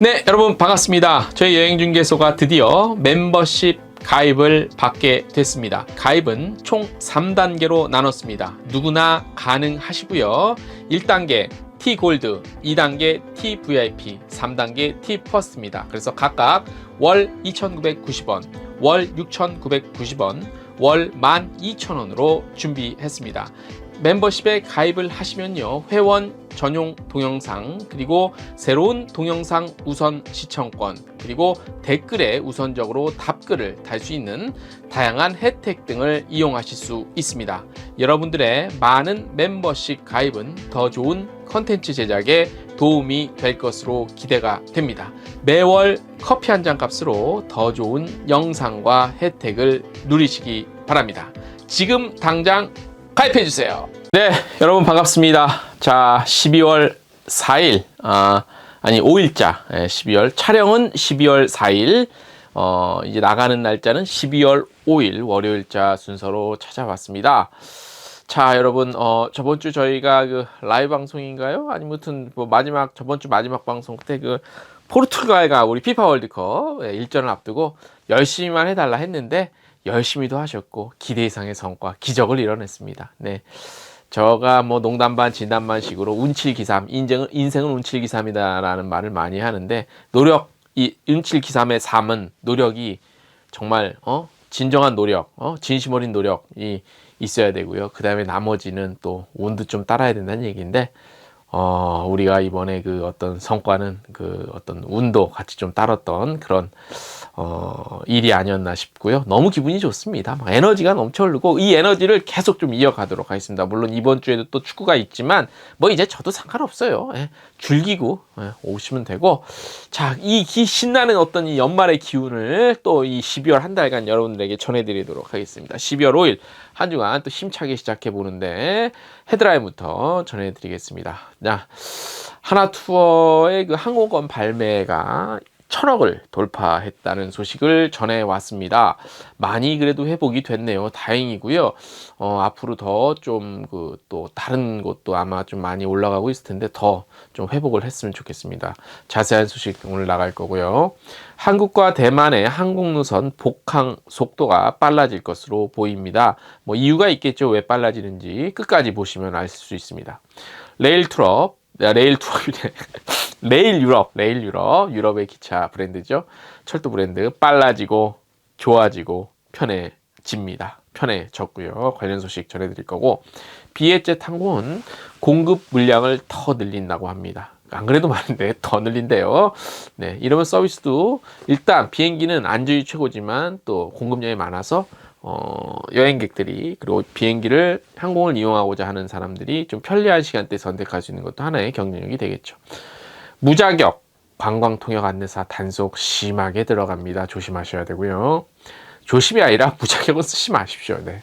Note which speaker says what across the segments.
Speaker 1: 네, 여러분 반갑습니다. 저희 여행중개소가 드디어 멤버십 가입을 받게 됐습니다. 가입은 총 3단계로 나눴습니다. 누구나 가능하시고요. 1단계 T골드, 2단계 TVIP, 3단계 T퍼스트입니다. 그래서 각각 월 2,990원, 월 6,990원, 월 12,000원으로 준비했습니다. 멤버십에 가입을 하시면요, 회원 전용 동영상, 그리고 새로운 동영상 우선 시청권, 그리고 댓글에 우선적으로 답글을 달 수 있는 다양한 혜택 등을 이용하실 수 있습니다. 여러분들의 많은 멤버십 가입은 더 좋은 컨텐츠 제작에 도움이 될 것으로 기대가 됩니다. 매월 커피 한 잔 값으로 더 좋은 영상과 혜택을 누리시기 바랍니다. 지금 당장 가입해주세요. 네, 여러분 반갑습니다. 자, 12월 4일, 5일자, 12월, 촬영은 12월 4일, 이제 나가는 날짜는 12월 5일, 월요일자 순서로 찾아왔습니다. 자, 여러분, 저번 주 저희가 그 라이브 방송인가요? 아니면 뭐 저번 주 마지막 방송 때 포르투갈과 우리 피파 월드컵 일전을 앞두고 열심히만 해달라 했는데, 열심히도 하셨고 기대 이상의 성과, 기적을 이뤄냈습니다. 네, 저가 뭐 농담 반 진담 반 식으로 운칠기삼, 인생은 운칠기삼이다라는 말을 많이 하는데, 이 운칠기삼의 삶은 노력이 정말 진정한 노력, 진심 어린 노력이 있어야 되고요. 그 다음에 나머지는 또 운도 좀 따라야 된다는 얘기인데, 우리가 이번에 그 어떤 성과는 그 어떤 운도 같이 좀 따랐던 그런 일이 아니었나 싶고요. 너무 기분이 좋습니다. 막 에너지가 넘쳐 흐르고, 이 에너지를 계속 좀 이어가도록 하겠습니다. 물론 이번 주에도 또 축구가 있지만 뭐 이제 저도 상관없어요. 즐기고 오시면 되고, 자, 이 신나는 어떤 이 연말의 기운을 또 이 12월 한 달간 여러분들에게 전해드리도록 하겠습니다. 12월 5일 한 주간 또 힘차게 시작해 보는데 헤드라인부터 전해드리겠습니다. 자, 하나투어의 그 항공권 발매가 1,000억을 돌파했다는 소식을 전해왔습니다. 많이 그래도 회복이 됐네요. 다행이고요. 앞으로 더 좀 또 다른 곳도 아마 좀 많이 올라가고 있을 텐데 더 좀 회복을 했으면 좋겠습니다. 자세한 소식 오늘 나갈 거고요. 한국과 대만의 항공노선 복항 속도가 빨라질 것으로 보입니다. 뭐 이유가 있겠죠. 왜 빨라지는지 끝까지 보시면 알 수 있습니다. 레일 유럽, 유럽의 기차 브랜드죠. 철도 브랜드, 빨라지고 좋아지고 편해집니다. 편해졌고요. 관련 소식 전해드릴 거고, 비에젯 항공은 공급 물량을 더 늘린다고 합니다. 안 그래도 많은데 더 늘린대요. 네, 이러면 서비스도, 일단 비행기는 안전이 최고지만 또 공급량이 많아서 여행객들이, 그리고 항공을 이용하고자 하는 사람들이 좀 편리한 시간대에 선택할 수 있는 것도 하나의 경쟁력이 되겠죠. 무자격 관광 통역 안내사 단속 심하게 들어갑니다. 조심하셔야 되고요. 조심이 아니라 무자격은 쓰지 마십시오. 네.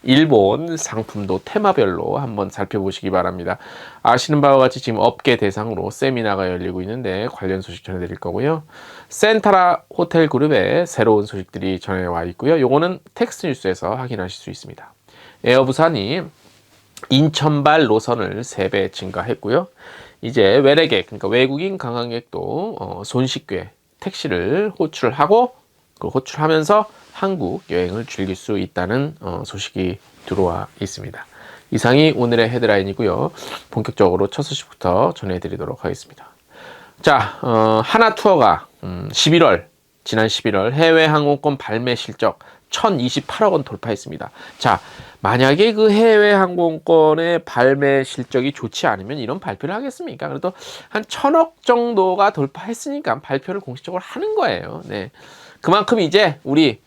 Speaker 1: 일본 상품도 테마별로 한번 살펴보시기 바랍니다. 아시는 바와 같이 지금 업계 대상으로 세미나가 열리고 있는데 관련 소식 전해드릴 거고요. 센타라 호텔 그룹의 새로운 소식들이 전해와 있고요. 요거는 텍스트 뉴스에서 확인하실 수 있습니다. 에어부산이 인천발 노선을 3배 증가했고요. 이제 외래객, 그러니까 외국인 관광객도 손쉽게 택시를 호출하면서 한국 여행을 즐길 수 있다는 소식이 들어와 있습니다. 이상이 오늘의 헤드라인이고요. 본격적으로 첫 소식부터 전해드리도록 하겠습니다. 자, 하나투어가 지난 11월 해외 항공권 발매 실적 1,028억 원 돌파했습니다. 자, 만약에 그 해외 항공권의 발매 실적이 좋지 않으면 이런 발표를 하겠습니까? 그래도 한 1,000억 정도가 돌파했으니까 발표를 공식적으로 하는 거예요. 네. 그만큼 이제 우리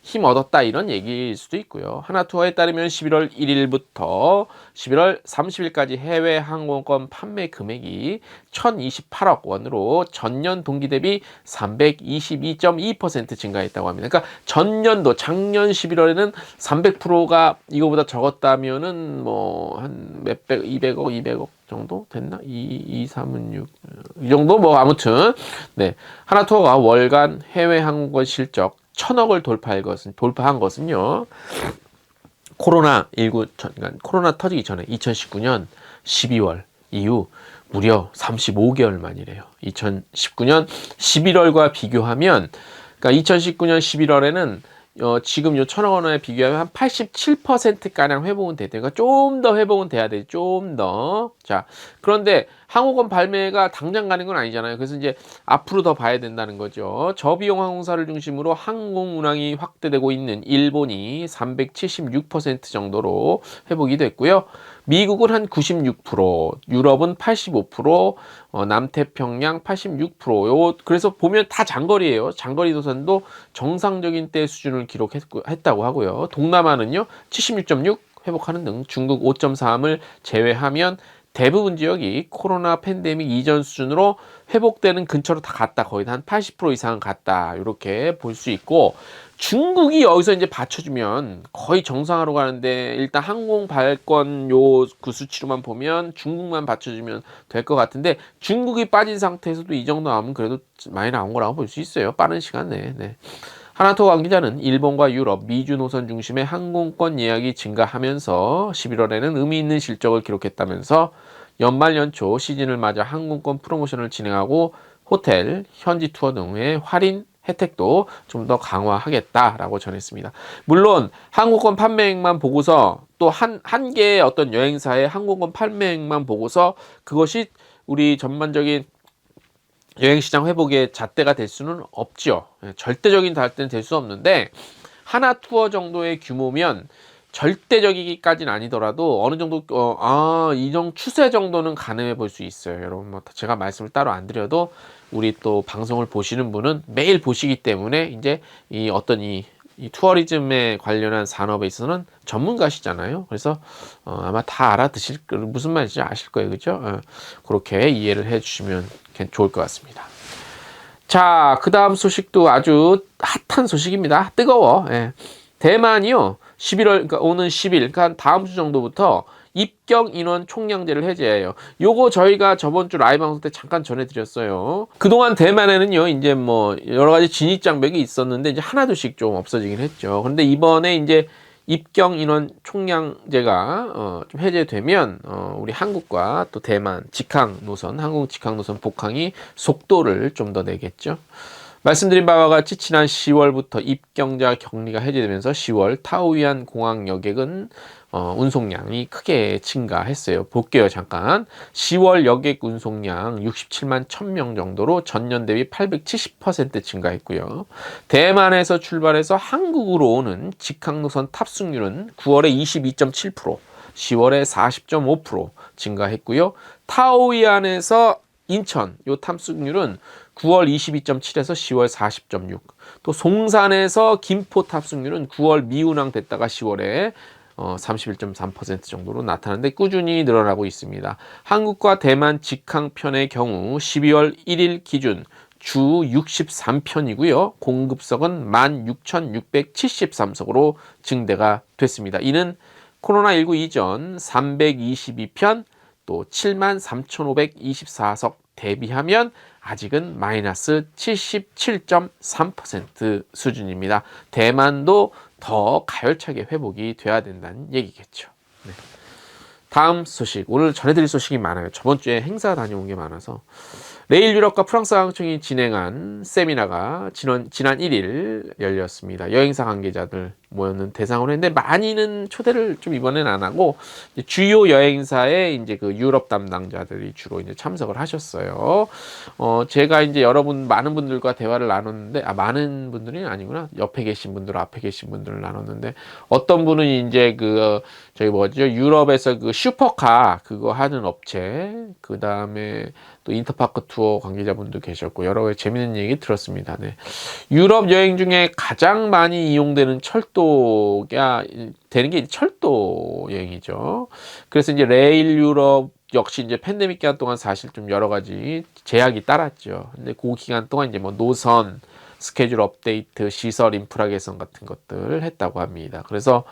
Speaker 1: 힘 얻었다, 이런 얘기일 수도 있고요. 하나투어에 따르면 11월 1일부터 11월 30일까지 해외 항공권 판매 금액이 1,028억 원으로 전년 동기 대비 322.2% 증가했다고 합니다. 그러니까 전년도 작년 11월에는 300%가 이거보다 적었다면은 뭐 한 몇백, 200억 정도 됐나? 2, 3은 6. 이 정도 뭐 아무튼, 네. 하나투어가 월간 해외 항공권 실적 1,000억을 돌파한 것은요, 코로나 터지기 전에 2019년 12월 이후 무려 35개월 만이래요. 2019년 11월과 비교하면, 그러니까 2019년 11월에는 지금 요 1,000억 원에 비교하면 한 87%가량 회복은 됐대요. 그러니까 좀 더 회복은 돼야 돼. 좀 더. 자, 그런데 항공권 발매가 당장 가는 건 아니잖아요. 그래서 이제 앞으로 더 봐야 된다는 거죠. 저비용 항공사를 중심으로 항공 운항이 확대되고 있는 일본이 376% 정도로 회복이 됐고요. 미국은 한 96%, 유럽은 85%, 남태평양 86%. 그래서 보면 다 장거리예요. 장거리 노선도 정상적인 때 수준을 기록했다고 하고요. 동남아는요, 76.6 회복하는 등 중국 5.3을 제외하면 대부분 지역이 코로나 팬데믹 이전 수준으로 회복되는 근처로 다 갔다. 거의 한 80% 이상은 갔다. 이렇게 볼 수 있고, 중국이 여기서 이제 받쳐주면 거의 정상화로 가는데, 일단 항공 발권 그 수치로만 보면 중국만 받쳐주면 될 것 같은데, 중국이 빠진 상태에서도 이 정도 나오면 그래도 많이 나온 거라고 볼 수 있어요. 빠른 시간 내에. 네. 하나투어 관계자는 일본과 유럽, 미주 노선 중심의 항공권 예약이 증가하면서 11월에는 의미 있는 실적을 기록했다면서 연말 연초 시즌을 맞아 항공권 프로모션을 진행하고 호텔, 현지 투어 등의 할인 혜택도 좀 더 강화하겠다라고 전했습니다. 물론 항공권 판매액만 보고서 또 한 개의 어떤 여행사의 항공권 판매액만 보고서 그것이 우리 전반적인 여행시장 회복의 잣대가 될 수는 없죠. 절대적인 잣대는 될 수 없는데, 하나 투어 정도의 규모면 절대적이기까지는 아니더라도 어느 정도 이정 추세 정도는 가늠해 볼 수 있어요. 여러분, 뭐 제가 말씀을 따로 안 드려도 우리 또 방송을 보시는 분은 매일 보시기 때문에 이제 이 어떤 이 투어리즘에 관련한 산업에 있어서는 전문가시잖아요. 그래서 아마 다 알아드실 무슨 말인지 아실 거예요, 그죠? 그렇게 이해를 해주시면 좋을 것 같습니다. 자, 그 다음 소식도 아주 핫한 소식입니다. 뜨거워. 예. 대만이요, 11월, 그러니까 오는 10일, 그러니까 다음 주 정도부터 입경 인원 총량제를 해제해요. 요거 저희가 저번 주 라이브 방송 때 잠깐 전해드렸어요. 그동안 대만에는요, 이제 뭐 여러 가지 진입 장벽이 있었는데 이제 하나둘씩 좀 없어지긴 했죠. 그런데 이번에 이제 입경 인원 총량제가 좀 해제되면 우리 한국과 또 대만 직항 노선, 항공 직항 노선 복항이 속도를 좀 더 내겠죠. 말씀드린 바와 같이 지난 10월부터 입경자 격리가 해제되면서 10월 타오유안 공항 여객은 운송량이 크게 증가했어요. 볼게요, 잠깐. 10월 여객 운송량 67만 1000명 정도로 전년 대비 870% 증가했고요. 대만에서 출발해서 한국으로 오는 직항 노선 탑승률은 9월에 22.7%, 10월에 40.5% 증가했고요. 타오이안에서 인천 요 탑승률은 9월 22.7에서 10월 40.6. 또 송산에서 김포 탑승률은 9월 미운항 됐다가 10월에 31.3% 정도로 나타나는데 꾸준히 늘어나고 있습니다. 한국과 대만 직항편의 경우 12월 1일 기준 주 63편이고요. 공급석은 16,673석으로 증대가 됐습니다. 이는 코로나19 이전 322편 또 73,524석 대비하면 아직은 마이너스 77.3% 수준입니다. 대만도 더 가열차게 회복이 돼야 된다는 얘기겠죠. 네. 다음 소식, 오늘 전해드릴 소식이 많아요. 저번 주에 행사 다녀온 게 많아서. 레일 유럽과 프랑스 항공청이 진행한 세미나가 지난 1일 열렸습니다. 여행사 관계자들 모였는 대상으로 했는데 많이는 초대를 좀 이번엔 안 하고 주요 여행사의 이제 그 유럽 담당자들이 주로 이제 참석을 하셨어요. 제가 이제 많은 분들과 대화를 나눴는데, 많은 분들이 아니구나. 옆에 계신 분들, 앞에 계신 분들을 나눴는데, 어떤 분은 이제 유럽에서 그 슈퍼카 그거 하는 업체, 그 다음에 또 인터파크 투어 관계자분도 계셨고 여러 가지 재밌는 얘기 들었습니다. 네. 유럽 여행 중에 가장 많이 이용되는 철도가 되는 게 철도 여행이죠. 그래서 이제 레일 유럽 역시 이제 팬데믹 기간 동안 사실 좀 여러 가지 제약이 따랐죠. 근데 그 기간 동안 이제 뭐 노선, 스케줄 업데이트, 시설 인프라 개선 같은 것들 했다고 합니다. 그래서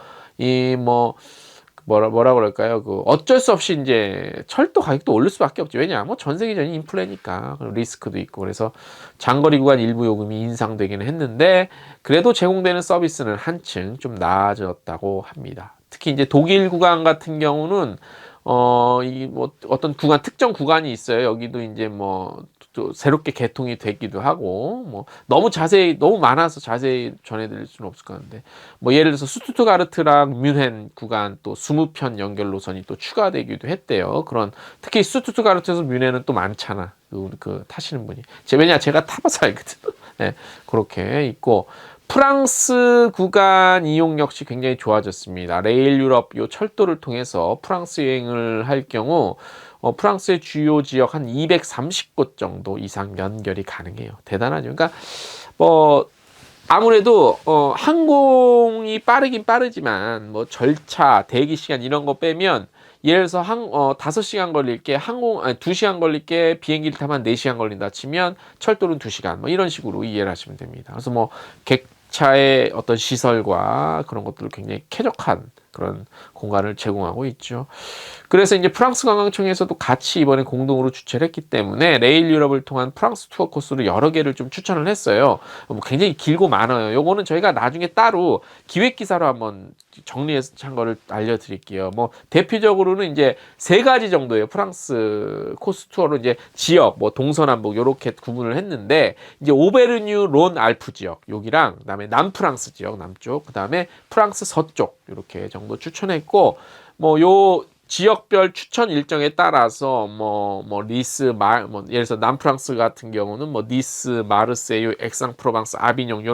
Speaker 1: 뭐라 그럴까요? 어쩔 수 없이 이제 철도 가격도 오를 수밖에 없죠. 왜냐? 뭐 전 세계적인 인플레니까 리스크도 있고. 그래서 장거리 구간 일부 요금이 인상되기는 했는데 그래도 제공되는 서비스는 한층 좀 나아졌다고 합니다. 특히 이제 독일 구간 같은 경우는 이 뭐 어떤 구간, 특정 구간이 있어요. 여기도 이제 뭐 또 새롭게 개통이 되기도 하고, 뭐 너무 자세히, 너무 많아서 자세히 전해드릴 수는 없을 것 같은데, 뭐 예를 들어서 스투트가르트랑 뮌헨 구간 또 20편 연결 노선이 또 추가되기도 했대요. 그런, 특히 스투트가르트에서 뮌헨은 또 많잖아. 그 타시는 분이. 왜냐, 제가 타봐서 알거든. 네, 그렇게 있고, 프랑스 구간 이용 역시 굉장히 좋아졌습니다. 레일 유럽 요 철도를 통해서 프랑스 여행을 할 경우 프랑스의 주요 지역 한 230곳 정도 이상 연결이 가능해요. 대단하죠. 그러니까 뭐 아무래도 항공이 빠르긴 빠르지만 뭐 절차, 대기 시간 이런 거 빼면, 예를 들어서 5시간 걸릴 게 2시간 걸릴 게 비행기를 타면 4시간 걸린다 치면 철도는 2시간, 뭐 이런 식으로 이해를 하시면 됩니다. 그래서 뭐 객차의 어떤 시설과 그런 것들을 굉장히 쾌적한 그런 공간을 제공하고 있죠. 그래서 이제 프랑스 관광청에서도 같이 이번에 공동으로 주최를 했기 때문에 레일 유럽을 통한 프랑스 투어 코스를 여러 개를 좀 추천을 했어요. 뭐 굉장히 길고 많아요. 요거는 저희가 나중에 따로 기획 기사로 한번 정리해서 한 거를 알려드릴게요. 뭐 대표적으로는 이제 3가지 정도예요. 프랑스 코스 투어로 이제 지역, 뭐 동서남북 요렇게 구분을 했는데, 이제 오베르뉴 론 알프 지역 여기랑, 그다음에 남프랑스 지역 남쪽, 그다음에 프랑스 서쪽 이렇게 정도 추천했고, 뭐 요 지역별 추천 일정에 따라서 뭐 리스, 뭐 예를 들어서 남프랑스 같은 경우는 뭐 니스, 마르세유, 엑상프로방스, 아비뇽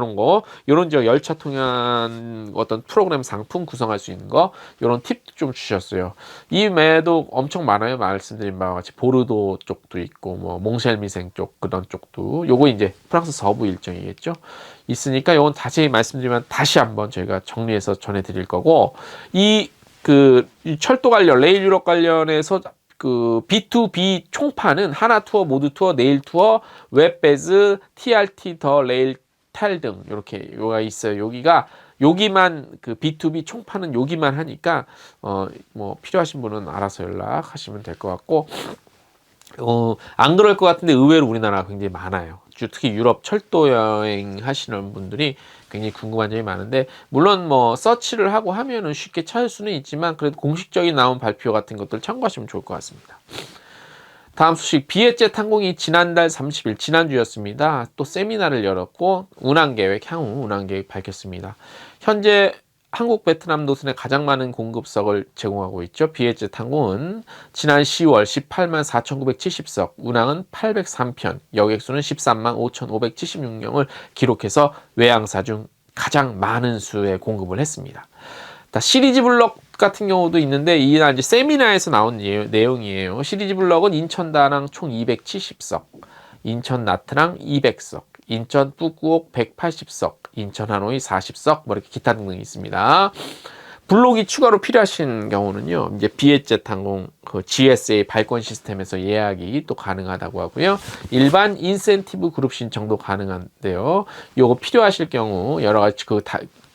Speaker 1: 요런 지역 열차 통한 어떤 프로그램 상품 구성할 수 있는 거, 요런 팁도 좀 주셨어요. 이 외에도 엄청 많아요. 말씀드린 바와 같이 보르도 쪽도 있고, 뭐 몽쉘미생 쪽 그런 쪽도, 요거 이제 프랑스 서부 일정이겠죠. 있으니까 요건 다시 말씀드리면 다시 한번 저희가 정리해서 전해드릴 거고, 이 철도 관련, 레일 유럽 관련해서 그 B2B 총판은 하나 투어, 모두 투어, 네일 투어, 웹베즈, TRT 더 레일 탈 등 이렇게 요가 있어요. 여기만 그 B2B 총판은 여기만 하니까 뭐 필요하신 분은 알아서 연락하시면 될 것 같고, 안 그럴 것 같은데 의외로 우리나라가 굉장히 많아요. 특히 유럽 철도 여행 하시는 분들이 굉장히 궁금한 점이 많은데, 물론 뭐 서치를 하고 하면은 쉽게 찾을 수는 있지만, 그래도 공식적인 나온 발표 같은 것들 참고하시면 좋을 것 같습니다. 다음 소식, 비에젯 항공이 지난달 30일, 지난주였습니다. 또 세미나를 열었고 향후 운항 계획 밝혔습니다. 현재 한국 베트남 노선에 가장 많은 공급석을 제공하고 있죠. 비에젯 항공은 지난 10월 18만 4,970석, 운항은 803편, 여객수는 13만 5,576명을 기록해서 외항사 중 가장 많은 수의 공급을 했습니다. 시리즈 블럭 같은 경우도 있는데, 이날 이제 세미나에서 나온 내용이에요. 시리즈 블럭은 인천 다낭 총 270석, 인천 나트랑 200석, 인천 뿌꾸옥 180석, 인천 하노이 40석, 뭐 이렇게 기타 등등이 있습니다. 블록이 추가로 필요하신 경우는요, 이제 비에젯 항공 그 GSA 발권 시스템에서 예약이 또 가능하다고 하고요. 일반 인센티브 그룹 신청도 가능한데요. 요거 필요하실 경우 여러 가지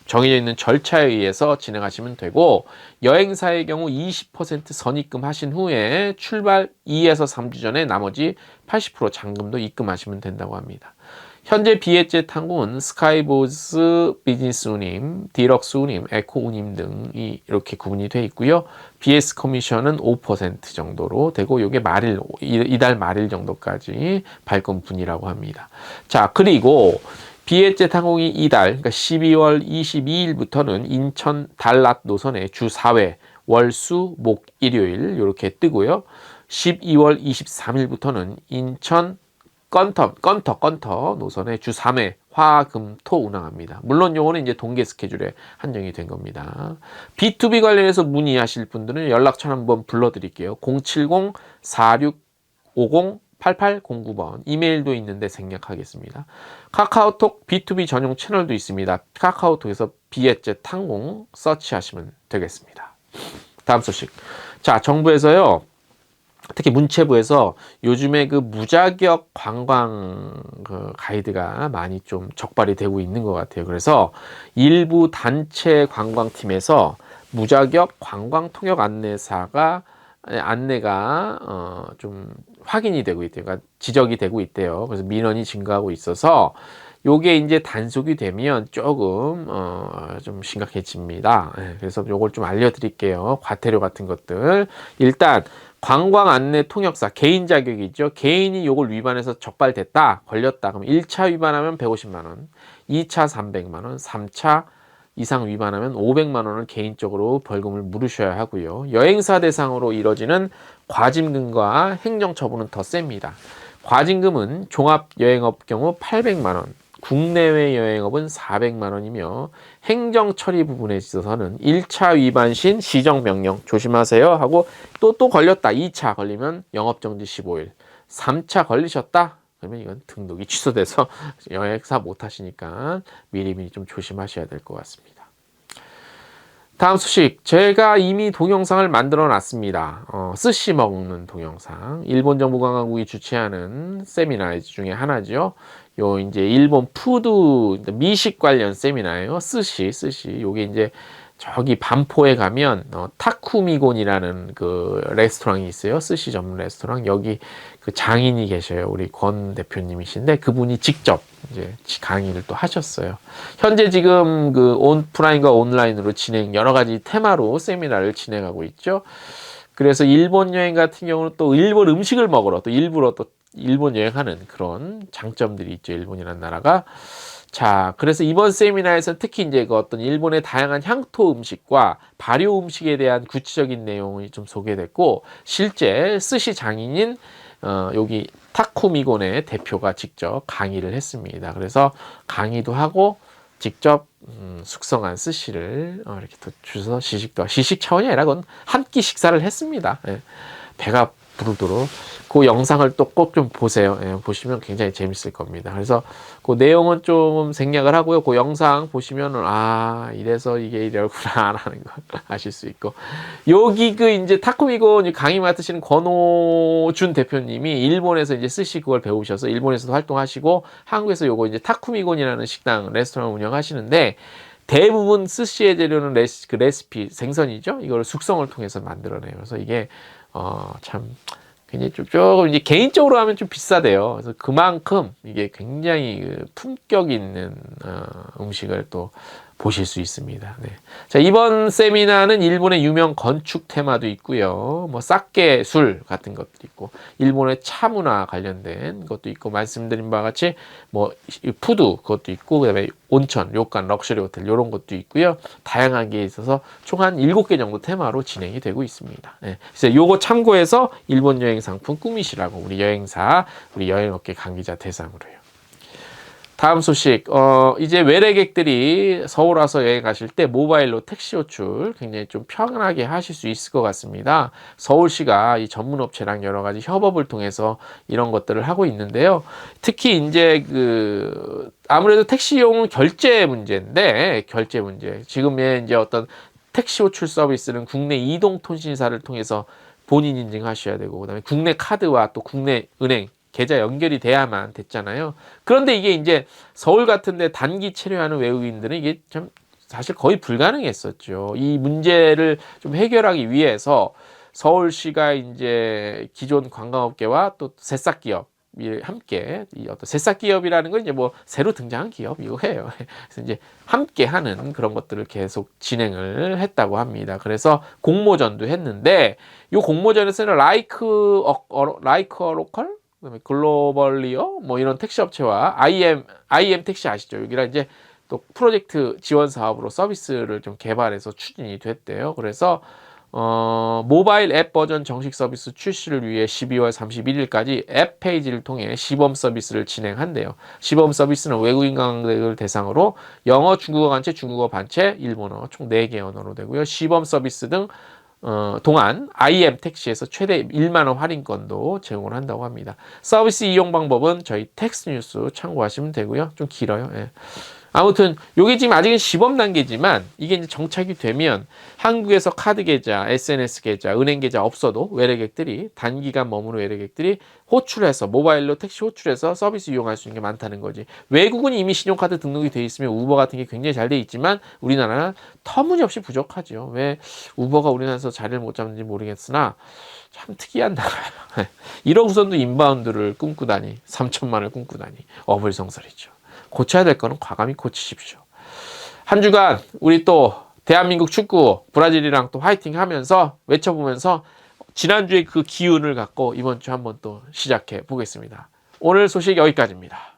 Speaker 1: 정해져 있는 절차에 의해서 진행하시면 되고, 여행사의 경우 20% 선입금 하신 후에 출발 2에서 3주 전에 나머지 80% 잔금도 입금하시면 된다고 합니다. 현재 비에젯 항공은 스카이보즈 비즈니스 운임, 디럭스 운임, 에코 운임 등이 이렇게 구분이 되어 있고요. BS 커미션은 5% 정도로 되고, 이게 이달 말일 정도까지 발권분이라고 합니다. 자, 그리고 비에젯 항공이 이달, 그러니까 12월 22일부터는 인천 달랏 노선에 주 4회, 월수, 목, 일요일 이렇게 뜨고요. 12월 23일부터는 인천 건터 노선에 주 3회, 화, 금, 토 운항합니다. 물론 요거는 이제 동계 스케줄에 한정이 된 겁니다. B2B 관련해서 문의하실 분들은 연락처 한번 불러드릴게요. 070-4650-8809번, 이메일도 있는데 생략하겠습니다. 카카오톡 B2B 전용 채널도 있습니다. 카카오톡에서 비에젯 항공 서치하시면 되겠습니다. 다음 소식. 자, 정부에서요, 특히 문체부에서 요즘에 그 무자격 관광 가이드가 많이 좀 적발이 되고 있는 것 같아요. 그래서 일부 단체 관광팀에서 무자격 관광 통역 안내사가 안내가 좀 확인이 되고 있대요. 그러니까 지적이 되고 있대요. 그래서 민원이 증가하고 있어서 요게 이제 단속이 되면 조금 좀 심각해집니다. 그래서 요걸 좀 알려드릴게요. 과태료 같은 것들. 일단 관광 안내 통역사 개인 자격이죠. 개인이 요걸 위반해서 적발됐다, 걸렸다. 그럼 1차 위반하면 150만 원, 2차 300만 원, 3차 이상 위반하면 500만 원을 개인적으로 벌금을 물으셔야 하고요. 여행사 대상으로 이뤄지는 과징금과 행정처분은 더 셉니다. 과징금은 종합여행업 경우 800만 원, 국내외 여행업은 400만 원이며 행정처리 부분에 있어서는 1차 위반 신 시정명령 조심하세요 하고 또 걸렸다. 2차 걸리면 영업정지 15일, 3차 걸리셨다? 그러면 이건 등록이 취소돼서 여행사 못 하시니까 미리미리 좀 조심하셔야 될 것 같습니다. 다음 소식, 제가 이미 동영상을 만들어 놨습니다. 스시 먹는 동영상. 일본 정부관광국이 주최하는 세미나 중에 하나죠. 요 이제 일본 푸드 미식 관련 세미나예요. 스시. 요게 이제 저기 반포에 가면 타쿠미곤이라는 그 레스토랑이 있어요. 스시 전문 레스토랑. 여기 그 장인이 계셔요. 우리 권 대표님이신데 그분이 직접 이제 강의를 또 하셨어요. 현재 지금 그 오프라인과 온라인으로 여러 가지 테마로 세미나를 진행하고 있죠. 그래서 일본 여행 같은 경우는 또 일본 음식을 먹으러 또 일부러 또 일본 여행하는 그런 장점들이 있죠. 일본이라는 나라가. 자, 그래서 이번 세미나에서 특히 이제 그 어떤 일본의 다양한 향토 음식과 발효 음식에 대한 구체적인 내용이 좀 소개됐고, 실제 스시 장인인 여기 타쿠미곤의 대표가 직접 강의를 했습니다. 그래서 강의도 하고 직접 숙성한 스시를 이렇게 또 주셔서 시식 차원이 아니라 그건 한 끼 식사를 했습니다. 예, 배가 부르도록. 그 영상을 또 꼭 좀 보세요. 예, 보시면 굉장히 재밌을 겁니다. 그래서 그 내용은 좀 생략을 하고요. 그 영상 보시면은 이래서 이게 이러구나 하는 걸 아실 수 있고, 여기 그 이제 타쿠미곤 강의 맡으시는 권호준 대표님이 일본에서 이제 스시 그걸 배우셔서 일본에서도 활동하시고 한국에서 요거 이제 타쿠미곤이라는 식당 레스토랑 운영하시는데, 대부분 스시의 재료는 레시피 생선이죠. 이걸 숙성을 통해서 만들어내요. 그래서 이게 참 굉장히 조금 이제 개인적으로 하면 좀 비싸대요. 그래서 그만큼 이게 굉장히 품격 있는 음식을 또 보실 수 있습니다. 네. 자, 이번 세미나는 일본의 유명 건축 테마도 있고요. 뭐 사케 술 같은 것도 있고, 일본의 차 문화 관련된 것도 있고, 말씀드린 바와 같이 뭐 푸드 그것도 있고, 그다음에 온천, 료칸, 럭셔리 호텔 이런 것도 있고요. 다양한 게 있어서 총 한 7개 정도 테마로 진행이 되고 있습니다. 네. 그래서 요거 참고해서 일본 여행 상품 꾸미시라고 우리 여행사, 우리 여행업계 관계자 대상으로요. 다음 소식, 이제 외래객들이 서울 와서 여행 가실 때 모바일로 택시 호출 굉장히 좀 편하게 하실 수 있을 것 같습니다. 서울시가 이 전문업체랑 여러 가지 협업을 통해서 이런 것들을 하고 있는데요. 특히 이제 아무래도 택시용은 결제 문제. 지금의 이제 어떤 택시 호출 서비스는 국내 이동통신사를 통해서 본인 인증하셔야 되고, 그다음에 국내 카드와 또 국내 은행 계좌 연결이 돼야만 됐잖아요. 그런데 이게 이제 서울 같은데 단기 체류하는 외국인들은 이게 참 사실 거의 불가능했었죠. 이 문제를 좀 해결하기 위해서 서울시가 이제 기존 관광업계와 또 새싹 기업 함께 이 어떤 새싹 기업이라는 건 이제 뭐 새로 등장한 기업 이거예요. 그래서 이제 함께 하는 그런 것들을 계속 진행을 했다고 합니다. 그래서 공모전도 했는데 이 공모전에서는 라이크 어 로컬, 그다음에 글로벌리어 뭐 이런 택시 업체와 IM 택시 아시죠? 여기랑 이제 또 프로젝트 지원 사업으로 서비스를 좀 개발해서 추진이 됐대요. 그래서 모바일 앱 버전 정식 서비스 출시를 위해 12월 31일까지 앱 페이지를 통해 시범 서비스를 진행한대요. 시범 서비스는 외국인 관광객을 대상으로 영어, 중국어 관체, 중국어 반체, 일본어 총 4개 언어로 되고요. 시범 서비스 등 동안 IM 택시에서 최대 1만 원 할인권도 제공을 한다고 합니다. 서비스 이용 방법은 저희 텍스트 뉴스 참고하시면 되고요. 좀 길어요. 예. 아무튼 요게 지금 아직은 시범 단계지만 이게 이제 정착이 되면 한국에서 카드 계좌, SNS 계좌, 은행 계좌 없어도 외래객들이 단기간 머무는 외래객들이 호출해서 모바일로 택시 호출해서 서비스 이용할 수 있는 게 많다는 거지. 외국은 이미 신용카드 등록이 돼 있으면 우버 같은 게 굉장히 잘 돼 있지만 우리나라는 터무니없이 부족하죠. 왜 우버가 우리나라에서 자리를 못 잡는지 모르겠으나 참 특이한 나라예요. 1억 우선도 인바운드를 꿈꾸다니, 3천만을 꿈꾸다니 어불성설이죠. 고쳐야 될 거는 과감히 고치십시오. 한 주간 우리 또 대한민국 축구 브라질이랑 또 화이팅 하면서 외쳐보면서 지난주에 그 기운을 갖고 이번 주 한번 또 시작해 보겠습니다. 오늘 소식 여기까지입니다.